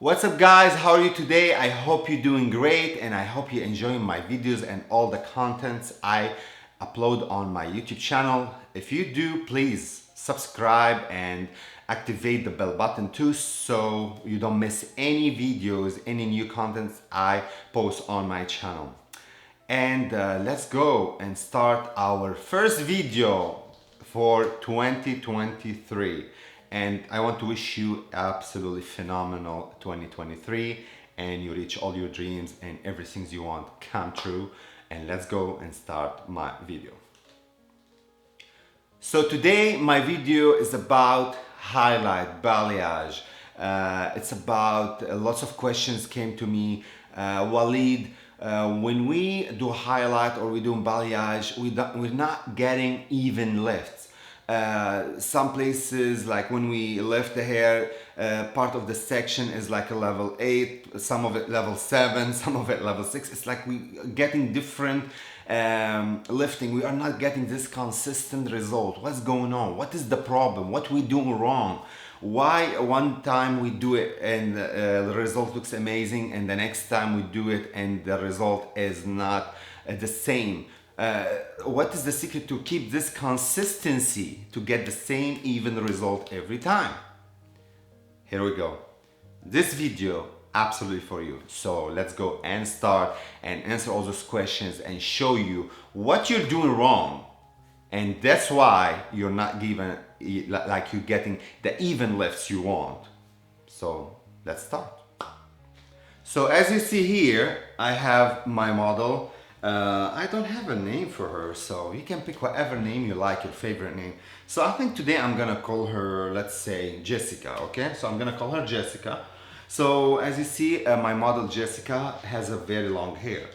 What's up guys, how are you today? I hope you're doing great and I hope you're enjoying my videos and all the contents I upload on my YouTube channel. If you do, please subscribe and activate the bell button too so you don't miss any videos, any new contents I post on my channel. And let's go and start our first video for 2023. And I want to wish you absolutely phenomenal 2023 and you reach all your dreams and everything you want come true. And let's go and start my video. So today my video is about highlight, balayage. It's about lots of questions came to me. Waleed, when we do highlight or we do balayage, we're not getting even lifts. Some places, like when we lift the hair, part of the section is like a level 8, some of it level 7, some of it level 6. It's like we getting different lifting. We are not getting this consistent result. What's going on? What is the problem? What we doing wrong? Why one time we do it and the result looks amazing and the next time we do it and the result is not the same? What is the secret to keep this consistency to get the same even result every time? Here we go. This video absolutely for you. So let's go and start and answer all those questions and show you what you're doing wrong. And that's why you're not given, like you're getting the even lifts you want. So let's start. So as you see here, I have my model. I don't have a name for her, so you can pick whatever name you like, your favorite name. So I think today I'm gonna call her, let's say, Jessica, okay? So I'm gonna call her Jessica. So as you see, my model Jessica has a very long hair.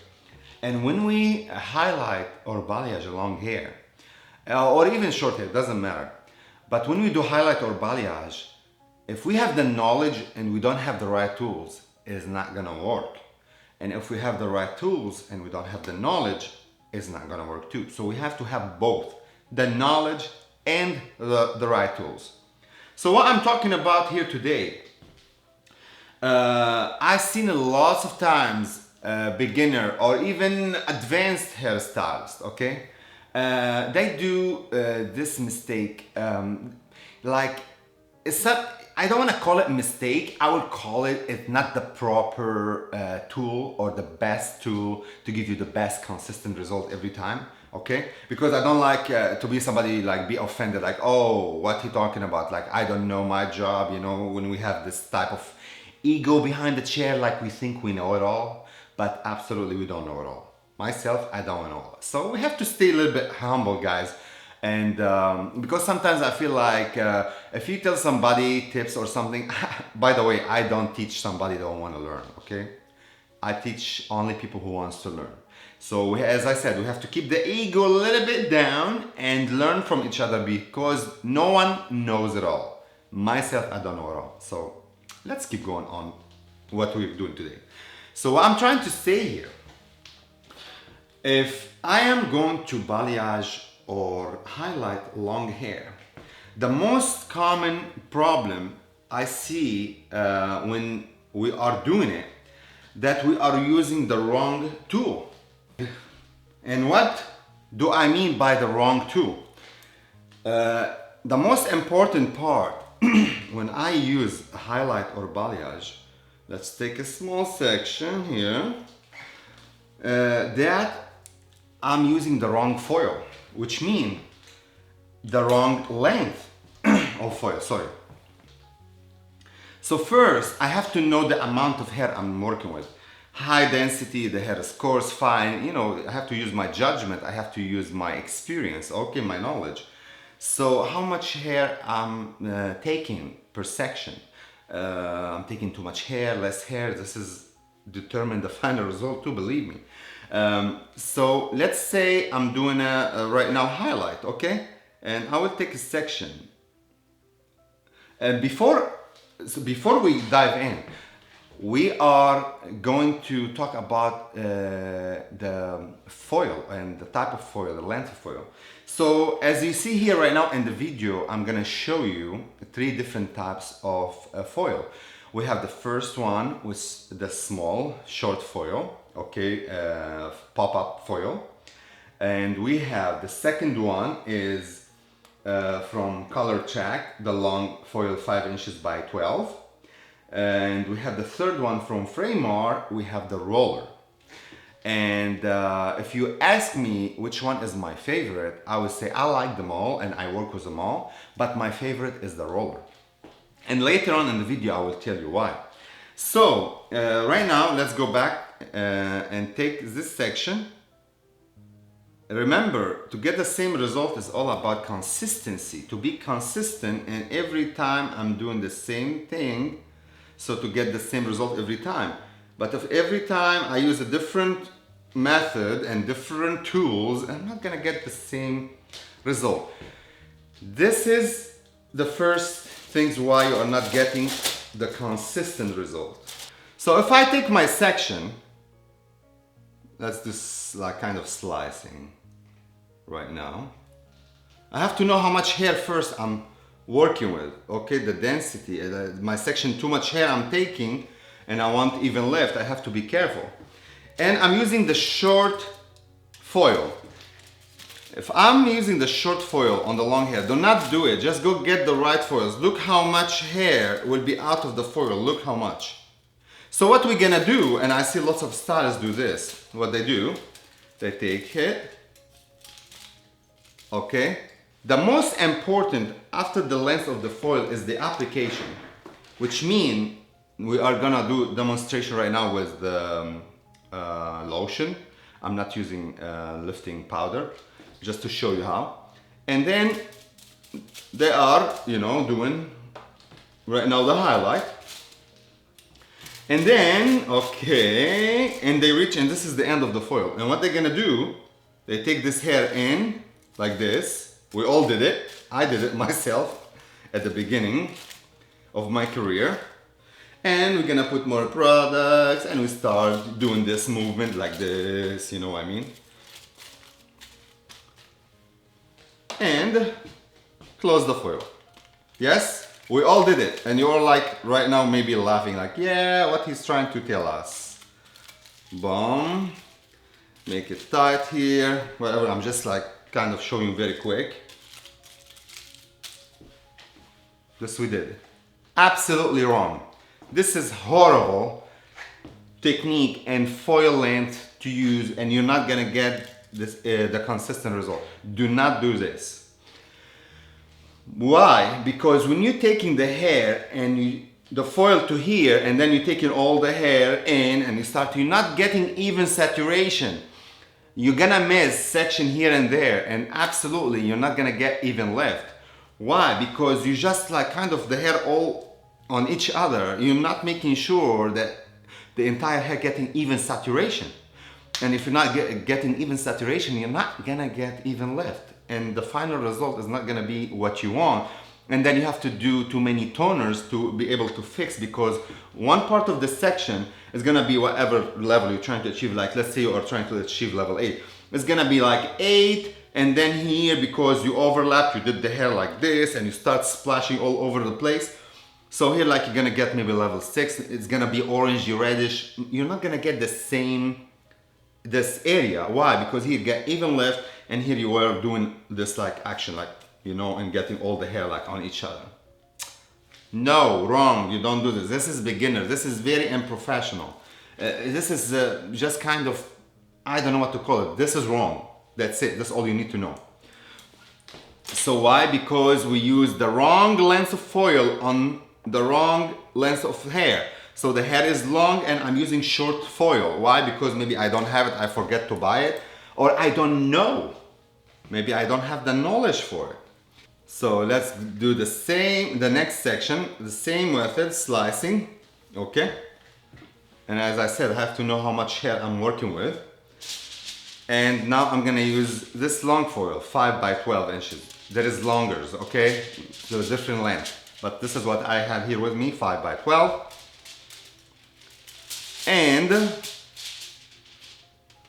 And when we highlight or balayage a long hair, or even short hair, doesn't matter. But when we do highlight or balayage, if we have the knowledge and we don't have the right tools, it's not gonna work. And if we have the right tools and we don't have the knowledge, it's not gonna work too. So we have to have both, the knowledge and the right tools. So what I'm talking about here today, I've seen lots of times beginner or even advanced hairstylists, okay? They do this mistake, like it's not, I don't want to call it mistake. I would call it's not the proper tool or the best tool to give you the best consistent result every time. Okay, because I don't like to be somebody like be offended, like, oh, what he talking about? Like, I don't know my job, you know, when we have this type of ego behind the chair, like we think we know it all, but absolutely we don't know it all. Myself, I don't know it all. So we have to stay a little bit humble, guys. And because sometimes I feel like if you tell somebody tips or something, by the way, I don't teach somebody that don't want to learn, okay? I teach only people who wants to learn. So as I said, we have to keep the ego a little bit down and learn from each other because no one knows it all. Myself, I don't know it all. So let's keep going on what we're doing today. So what I'm trying to say here, if I am going to balayage or highlight long hair, the most common problem I see when we are doing it, that we are using the wrong tool. And what do I mean by the wrong tool? The most important part when I use highlight or balayage, let's take a small section here, that I'm using the wrong foil, which means the wrong length of foil, sorry. So first, I have to know the amount of hair I'm working with. High density, the hair is coarse, fine, you know, I have to use my judgment, I have to use my experience, okay, my knowledge. So how much hair I'm taking per section. I'm taking too much hair, less hair, this is determine the final result too, believe me. So let's say I'm doing a right now highlight, okay? And I will take a section. And before we dive in, we are going to talk about the foil and the type of foil, the length of foil. So as you see here right now in the video, I'm gonna show you 3 different types of foil. We have the first one with the small short foil, okay, pop-up foil. And we have the second one is from Color Check, the long foil 5 inches by 12. And we have the third one from Frameart, we have the roller. And if you ask me which one is my favorite, I would say I like them all and I work with them all, but my favorite is the roller. And later on in the video, I will tell you why. So right now, let's go back and take this section. Remember, to get the same result is all about consistency. To be consistent, and every time I'm doing the same thing, so to get the same result every time. But if every time I use a different method and different tools, I'm not gonna get the same result. This is the first things why you are not getting the consistent result. So if I take my section, let's do like kind of slicing right now. I have to know how much hair first I'm working with, okay, the density. My section, too much hair I'm taking and I want even left, I have to be careful. And I'm using the short foil. If I'm using the short foil on the long hair, do not do it. Just go get the right foils. Look how much hair will be out of the foil. Look how much. So what we're gonna do, and I see lots of stylists do this. What they do, they take it. Okay. The most important after the length of the foil is the application, which means we are gonna do demonstration right now with the lotion. I'm not using lifting powder, just to show you how. And then they are, you know, doing right now the highlight. And then, okay, and they reach, and this is the end of the foil. And what they're gonna do, they take this hair in like this. We all did it. I did it myself at the beginning of my career. And we're gonna put more products and we start doing this movement like this, you know what I mean? And close the foil. Yes, we all did it. And you're like right now maybe laughing like, yeah, what he's trying to tell us. Boom. Make it tight here, whatever. I'm just like kind of showing very quick. This we did. Absolutely wrong. This is horrible technique and foil length to use, and you're not gonna get this the consistent result. Do not do this. Why? Because when you're taking the hair and the foil to here, and then you're taking all the hair in, and you're not getting even saturation. You're gonna miss section here and there, and absolutely you're not gonna get even left. Why? Because you just like kind of the hair all on each other. You're not making sure that the entire hair getting even saturation. And if you're not getting even saturation, you're not gonna get even left. And the final result is not gonna be what you want. And then you have to do too many toners to be able to fix, because one part of the section is gonna be whatever level you're trying to achieve. Like let's say you are trying to achieve level 8. It's gonna be like 8, and then here, because you overlap, you did the hair like this and you start splashing all over the place. So here like you're gonna get maybe level 6, it's gonna be orangey reddish. You're not gonna get the same, this area. Why? Because here you get even left, and here you are doing this like action, like, you know, and getting all the hair like on each other. No, wrong, you don't do this. This is beginner, this is very unprofessional. This is just kind of, I don't know what to call it. This is wrong. That's it, that's all you need to know. So why? Because we use the wrong length of foil on the wrong length of hair. So the hair is long and I'm using short foil. Why? Because maybe I don't have it, I forget to buy it, or I don't know. Maybe I don't have the knowledge for it. So let's do the same, the next section, the same method, slicing, okay? And as I said, I have to know how much hair I'm working with. And now I'm gonna use this long foil, 5 by 12 inches. There is longer, okay? So different length. But this is what I have here with me, 5 by 12. And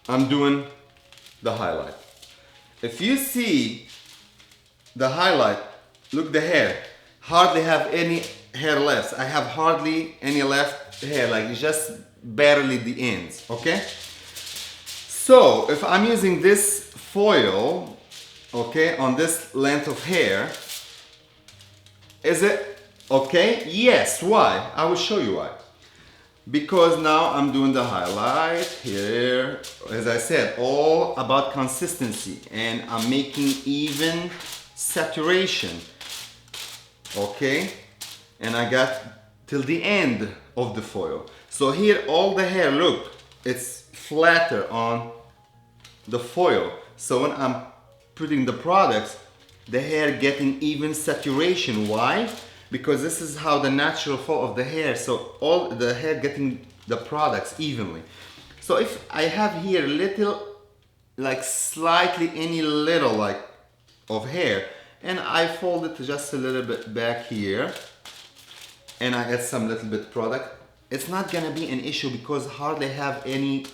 I'm doing the highlight. If you see the highlight, look the hair, hardly have any hair left. I have hardly any left hair, like just barely the ends, okay? So if I'm using this foil, okay, on this length of hair, is it okay? Yes. Why? I will show you why. Because now I'm doing the highlight here, as I said, all about consistency, and I'm making even saturation, okay? And I got till the end of the foil. So here all the hair, look, it's flatter on the foil. So when I'm putting the products, the hair getting even saturation. Why? Because this is how the natural fall of the hair. So all the hair getting the products evenly. So if I have here little, like slightly any little like of hair, and I fold it just a little bit back here, and I add some little bit product, it's not gonna be an issue because hardly have any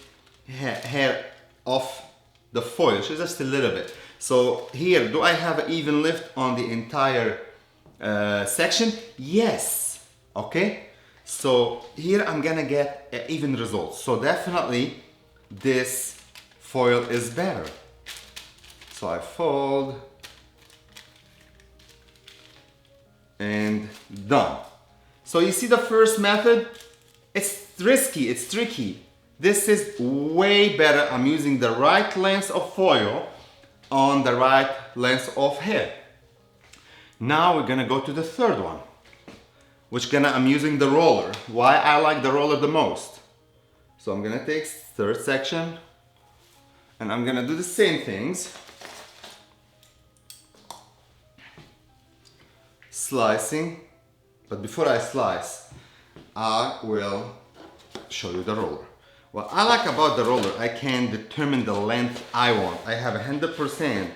hair off the foil, so just a little bit. So here, do I have an even lift on the entire section? Yes. Okay. So here I'm gonna get even results. So definitely this foil is better. So I fold and done. So you see the first method, it's risky, it's tricky. This is way better. I'm using the right length of foil on the right length of hair. Now we're gonna go to the third one, I'm using the roller. Why I like the roller the most. So I'm gonna take third section and I'm gonna do the same things. Slicing, but before I slice, I will show you the roller. What I like about the roller, I can determine the length I want. I have 100%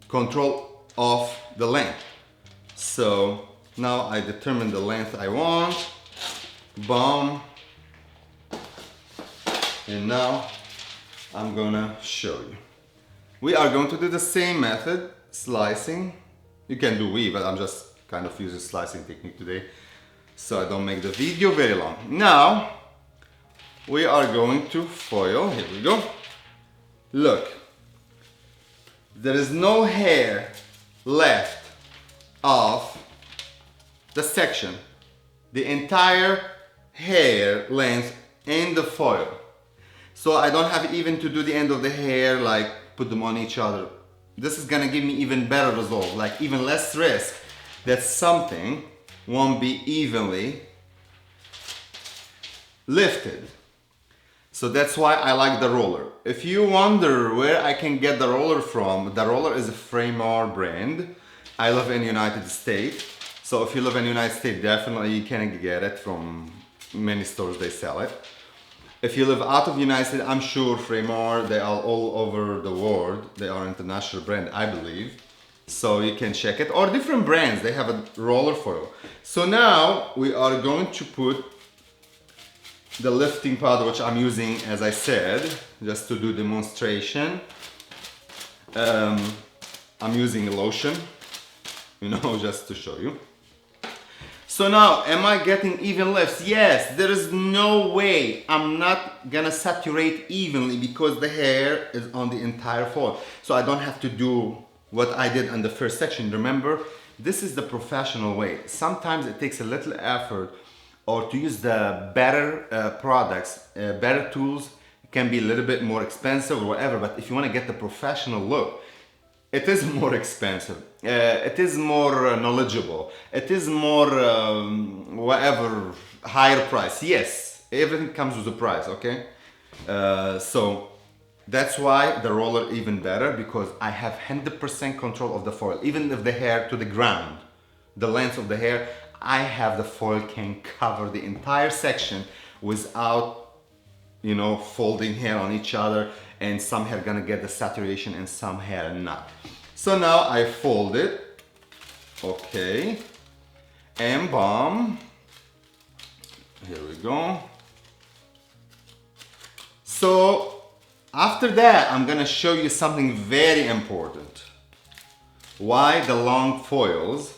control of the length. So now I determine the length I want, boom, and now I'm gonna show you. We are going to do the same method, slicing. You can do weave, but I'm just kind of using slicing technique today, so I don't make the video very long. Now, we are going to foil, here we go. Look, there is no hair left of the section. The entire hair length in the foil. So I don't have even to do the end of the hair, like put them on each other. This is gonna give me even better result, like even less risk that something won't be evenly lifted. So that's why I like the roller. If you wonder where I can get the roller from, the roller is a Hairmani brand. I live in the United States. So if you live in the United States, definitely you can get it from many stores, they sell it. If you live out of the United States, I'm sure Hairmani, they are all over the world. They are an international brand, I believe. So you can check it. Or different brands, they have a roller foil. So now we are going to put the lifting powder, which I'm using, as I said, just to do demonstration. I'm using lotion, you know, just to show you. So now, am I getting even lifts? Yes, there is no way I'm not gonna saturate evenly because the hair is on the entire foil. So I don't have to do what I did on the first section. Remember, this is the professional way. Sometimes it takes a little effort, or to use the better products, better tools. It can be a little bit more expensive or whatever, but if you want to get the professional look, it is more expensive. It is more knowledgeable. It is more whatever, higher price. Yes, everything comes with a price, okay? So that's why the roller even better, because I have 100% control of the foil. Even if the hair to the ground, the length of the hair, I have the foil can cover the entire section without, you know, folding hair on each other, and some hair gonna get the saturation and some hair not. So now I fold it, okay, and boom, here we go. So after that, I'm gonna show you something very important. Why the long foils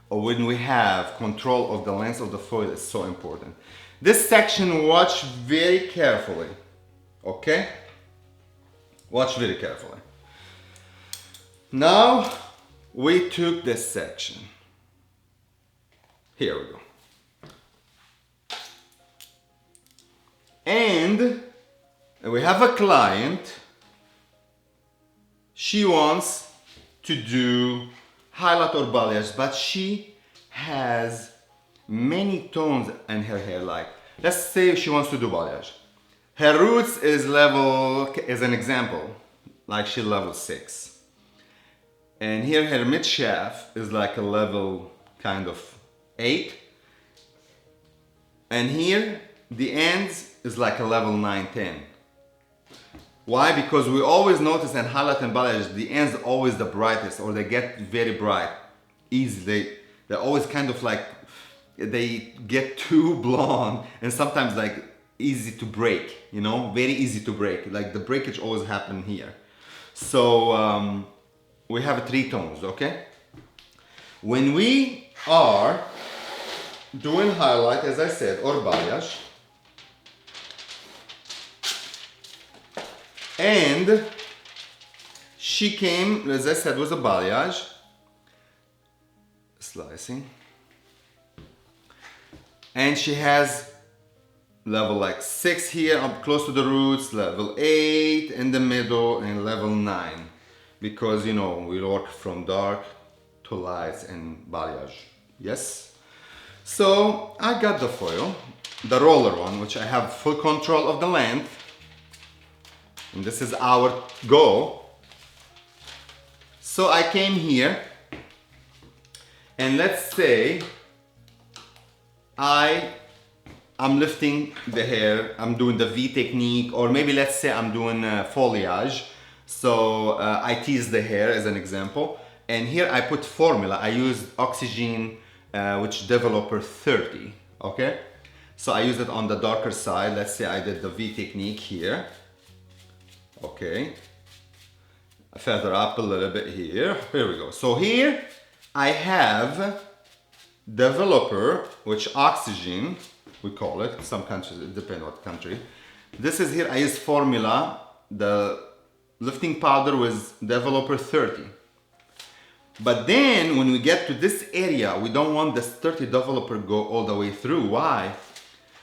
or when we have control of the length of the foil is so important. This section, watch very carefully, okay? Watch very carefully. Now we took this section. Here we go. And we have a client, she wants to do highlight or balayage, but she has many tones in her hair. Like, let's say she wants to do balayage. Her roots is level, as an example, like she level 6. And here her mid shaft is like a level kind of 8. And here the ends is like a level 9, 10. Why? Because we always notice in highlight and balayage, the ends are always the brightest, or they get very bright easily. They're always kind of like, they get too blonde and sometimes like easy to break, you know, very easy to break. Like the breakage always happen here. So we have 3 tones, okay? When we are doing highlight, as I said, or balayage, and she came, as I said, with a balayage, slicing, and she has level like 6 here up close to the roots, level 8 in the middle, and level 9, because, you know, we work from dark to lights and balayage. Yes? So I got the foil, the roller one, which I have full control of the length. And this is our goal. So I came here, and let's say I'm lifting the hair, I'm doing the V technique, or maybe let's say I'm doing foliage. So I tease the hair as an example. And here I put formula, I use Oxygen, which developer 30, okay? So I use it on the darker side. Let's say I did the V technique here. Okay, feather up a little bit here. Here we go. So here I have developer, which Oxygen, we call it. Some countries, it depends what country. This is here, I use formula, the lifting powder with developer 30. But then when we get to this area, we don't want this 30 developer go all the way through. Why?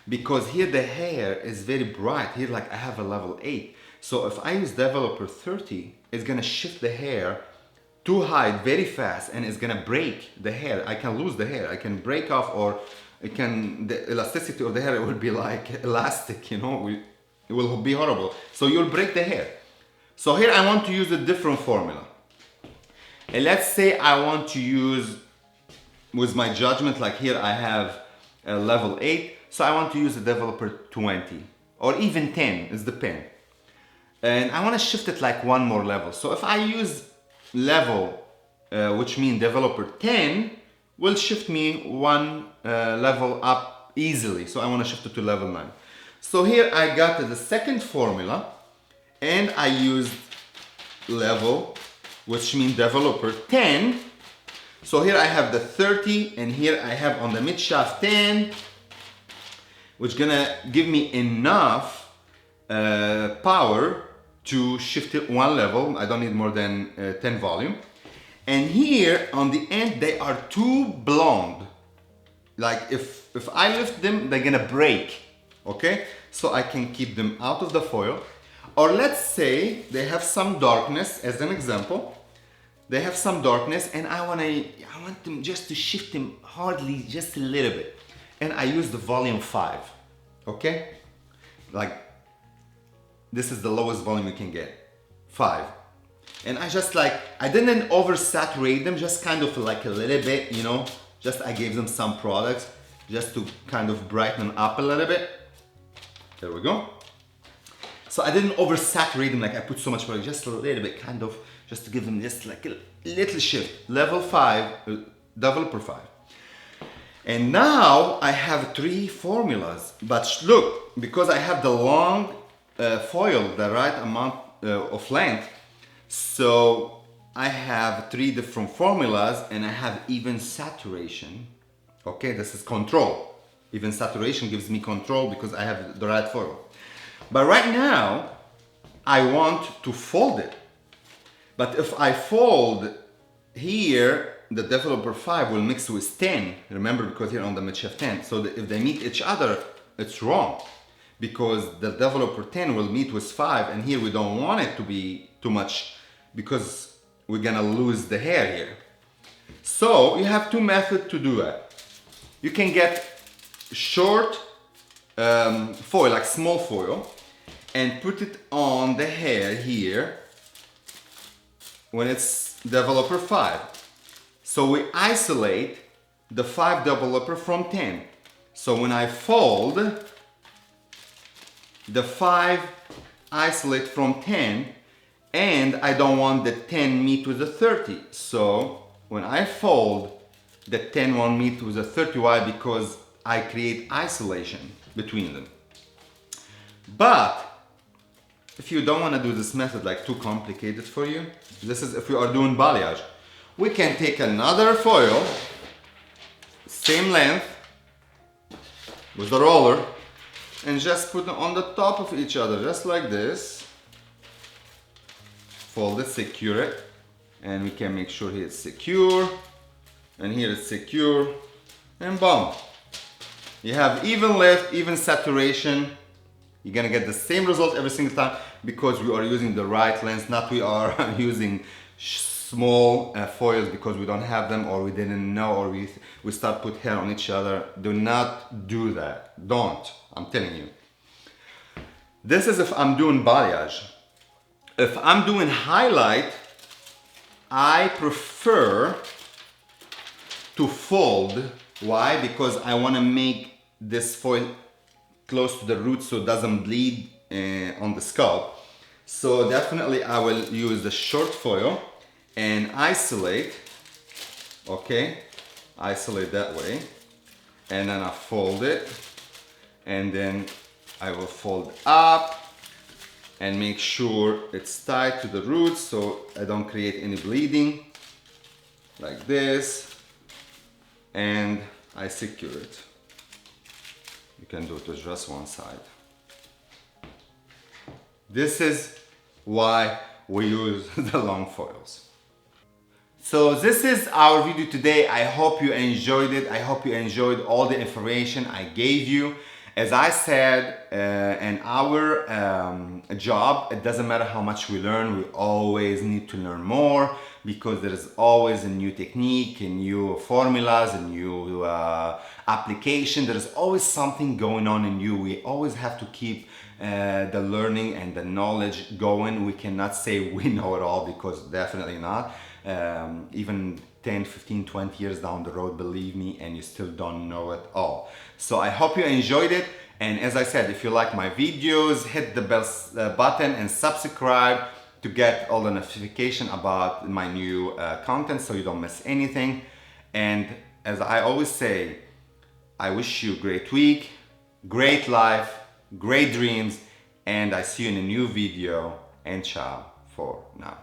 Because here the hair is very bright. Here like I have a level 8. So if I use developer 30, it's gonna shift the hair too high very fast, and it's gonna break the hair. I can lose the hair, I can break off, or it can, the elasticity of the hair, it will be like elastic, you know, it will be horrible. So you'll break the hair. So here I want to use a different formula. And let's say I want to use, with my judgment, like here I have a level 8, so I want to use a developer 20, or even 10, it depends. And I want to shift it like one more level. So if I use level, which means developer 10, will shift me one level up easily. So I want to shift it to level 9. So here I got the second formula, and I used level, which means developer 10. So here I have the 30, and here I have on the mid shaft 10, which gonna give me enough power to shift it one level. I don't need more than 10 volume. And here on the end, they are too blonde. Like if I lift them, they're gonna break, okay? So I can keep them out of the foil. Or let's say they have some darkness, as an example. They have some darkness, and I want them just to shift them hardly, just a little bit. And I use the volume 5, okay? Like, this is the lowest volume you can get, 5. And I just like, I didn't oversaturate them, just kind of like a little bit, you know, just I gave them some products just to kind of brighten up a little bit. There we go. So I didn't oversaturate them, like I put so much product, just a little bit, kind of, just to give them just like a little shift. Level 5, developer 5. And now I have 3 formulas, but look, because I have the long foil, the right amount of length, so I have 3 different formulas and I have even saturation. Okay, this is control. Even saturation gives me control because I have the right foil. But right now, I want to fold it. But if I fold here, the developer 5 will mix with 10. Remember, because here on the midshift 10. So if they meet each other, it's wrong. Because the developer 10 will meet with 5, and here we don't want it to be too much because we're gonna lose the hair here. So you have 2 methods to do it. You can get short foil, like small foil, and put it on the hair here when it's developer 5. So we isolate the 5 developer from 10. So when I fold, the 5 isolate from 10, and I don't want the 10 meet with the 30. So when I fold, the 10 won't meet with the 30. Why? Because I create isolation between them. But if you don't want to do this method, like too complicated for you, this is if you are doing balayage. We can take another foil, same length, with the roller, and just put them on the top of each other, just like this. Fold it, secure it, and we can make sure here it's secure, and here it's secure, and boom. You have even lift, even saturation. You're gonna get the same result every single time because we are using the right length, not we are using small foils because we don't have them, or we didn't know, or we start put hair on each other. Do not do that. Don't. I'm telling you. This is if I'm doing balayage. If I'm doing highlight, I prefer to fold. Why? Because I want to make this foil close to the root so it doesn't bleed on the scalp. So definitely I will use the short foil and isolate. Okay, isolate that way, and then I fold it, and then I will fold up and make sure it's tied to the roots so I don't create any bleeding, like this, and I secure it. You can do it with just one side. This is why we use the long foils. So this is our video today. I hope you enjoyed it. I hope you enjoyed all the information I gave you. As I said, in our job, it doesn't matter how much we learn, we always need to learn more because there is always a new technique, and new formulas, and new application. There is always something going on in you. We always have to keep the learning and the knowledge going. We cannot say we know it all because definitely not. Even 10, 15, 20 years down the road, believe me, and you still don't know it all. So I hope you enjoyed it. And as I said, if you like my videos, hit the bell button and subscribe to get all the notification about my new content so you don't miss anything. And as I always say, I wish you a great week, great life, great dreams, and I see you in a new video, and ciao for now.